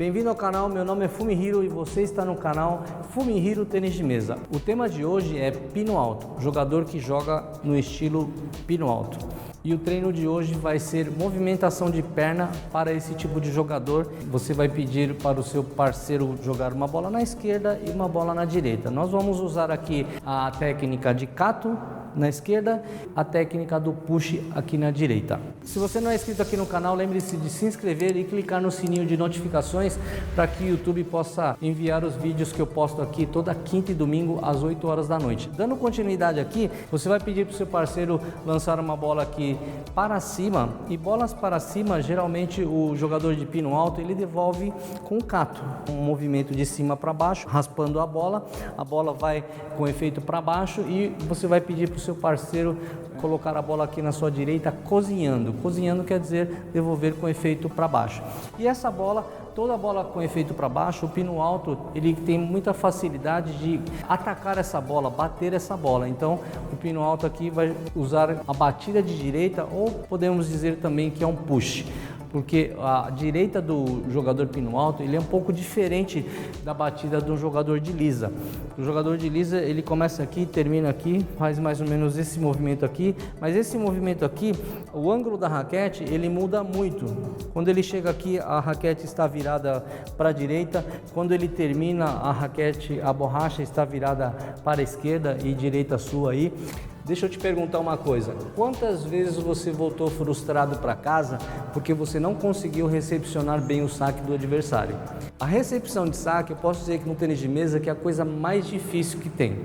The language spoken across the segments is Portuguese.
Bem-vindo ao canal, meu nome é Fumihiro e você está no canal Fumihiro Tênis de Mesa. O tema de hoje é pino alto, jogador que joga no estilo pino alto. E o treino de hoje vai ser movimentação de perna para esse tipo de jogador. Você vai pedir para o seu parceiro jogar uma bola na esquerda e uma bola na direita. Nós vamos usar aqui a técnica de kato na esquerda, a técnica do push aqui na direita. Se você não é inscrito aqui no canal, lembre-se de se inscrever e clicar no sininho de notificações para que o YouTube possa enviar os vídeos que eu posto aqui toda quinta e domingo às 8 horas da noite. Dando continuidade aqui, você vai pedir para o seu parceiro lançar uma bola aqui para cima, e bolas para cima, geralmente o jogador de pino alto ele devolve com o kato, um movimento de cima para baixo, raspando a bola vai com efeito para baixo e você vai pedir para o seu parceiro colocar a bola aqui na sua direita cozinhando. Cozinhando quer dizer devolver com efeito para baixo. E essa bola, toda bola com efeito para baixo, o pino alto, ele tem muita facilidade de atacar essa bola, bater essa bola. Então, o pino alto aqui vai usar a batida de direita, ou podemos dizer também que é um push. Porque a direita do jogador pino alto ele é um pouco diferente da batida do jogador de lisa. O jogador de lisa ele começa aqui, termina aqui, faz mais ou menos esse movimento aqui, mas esse movimento aqui, o ângulo da raquete ele muda muito. Quando ele chega aqui, a raquete está virada para a direita, quando ele termina, a raquete, a borracha está virada para a esquerda e direita sua aí. Deixa eu te perguntar uma coisa, quantas vezes você voltou frustrado para casa porque você não conseguiu recepcionar bem o saque do adversário? A recepção de saque, eu posso dizer que no tênis de mesa que é a coisa mais difícil que tem,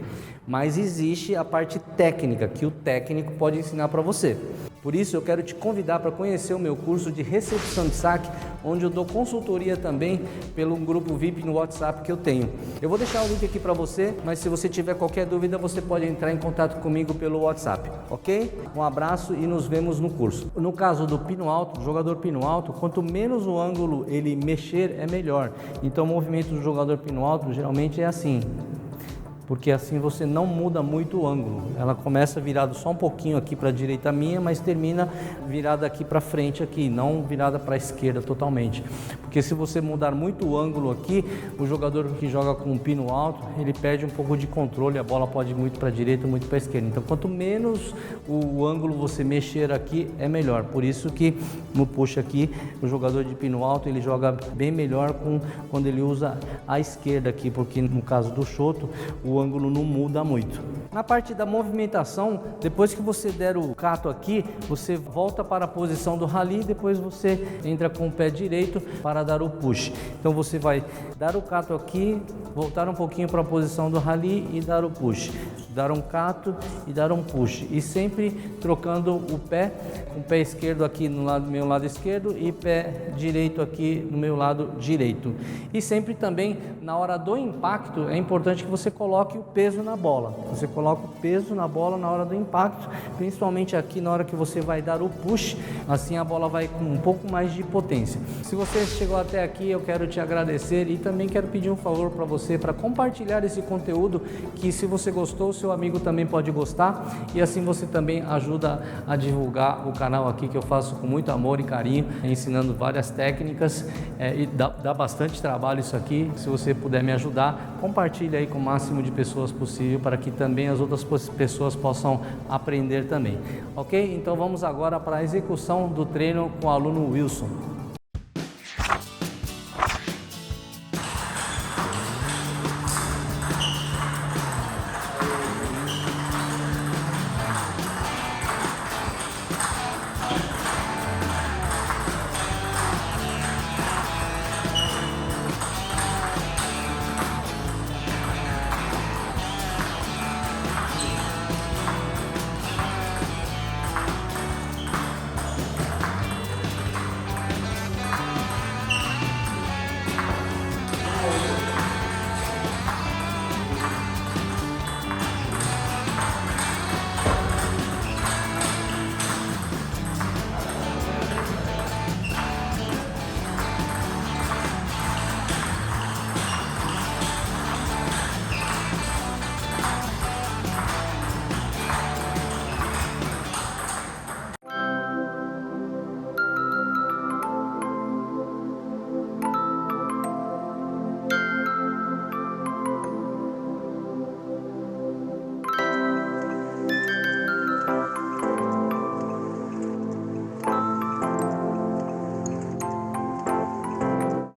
mas existe a parte técnica que o técnico pode ensinar para você. Por isso eu quero te convidar para conhecer o meu curso de recepção de saque, onde eu dou consultoria também pelo grupo VIP no WhatsApp que eu tenho. Eu vou deixar o link aqui para você, mas se você tiver qualquer dúvida, você pode entrar em contato comigo pelo WhatsApp, ok? Um abraço e nos vemos no curso. No caso do pino alto, jogador pino alto, quanto menos o ângulo ele mexer, é melhor. Então o movimento do jogador pino alto geralmente é assim, porque assim você não muda muito o ângulo. Ela começa virado só um pouquinho aqui para a direita minha, mas termina virada aqui para frente aqui, não virada para a esquerda totalmente. Porque se você mudar muito o ângulo aqui, o jogador que joga com um pino alto, ele perde um pouco de controle, a bola pode ir muito para a direita, muito para a esquerda. Então quanto menos o ângulo você mexer aqui, é melhor. Por isso que no push aqui, o jogador de pino alto, ele joga bem melhor quando ele usa a esquerda aqui, porque no caso do shoto, o ângulo não muda muito. Na parte da movimentação, depois que você der o kato aqui, você volta para a posição do rally, depois você entra com o pé direito para dar o push. Então você vai dar o kato aqui, voltar um pouquinho para a posição do rally e dar o push. Dar um kato e dar um push. E sempre trocando o pé, com o pé esquerdo aqui no meu lado esquerdo e pé direito aqui no meu lado direito. E sempre também, na hora do impacto, é importante que você coloque o peso na bola. Você coloca o peso na bola na hora do impacto, principalmente aqui na hora que você vai dar o push, assim a bola vai com um pouco mais de potência. Se você chegou até aqui, eu quero te agradecer e também quero pedir um favor para você, para compartilhar esse conteúdo, que se você gostou, seu amigo também pode gostar, e assim você também ajuda a divulgar o canal aqui que eu faço com muito amor e carinho, ensinando várias técnicas, e dá bastante trabalho isso aqui. Se você puder me ajudar, compartilhe aí com o máximo de pessoas possível, para que também as outras pessoas possam aprender também, ok? Então vamos agora para a execução do treino com o aluno Wilson.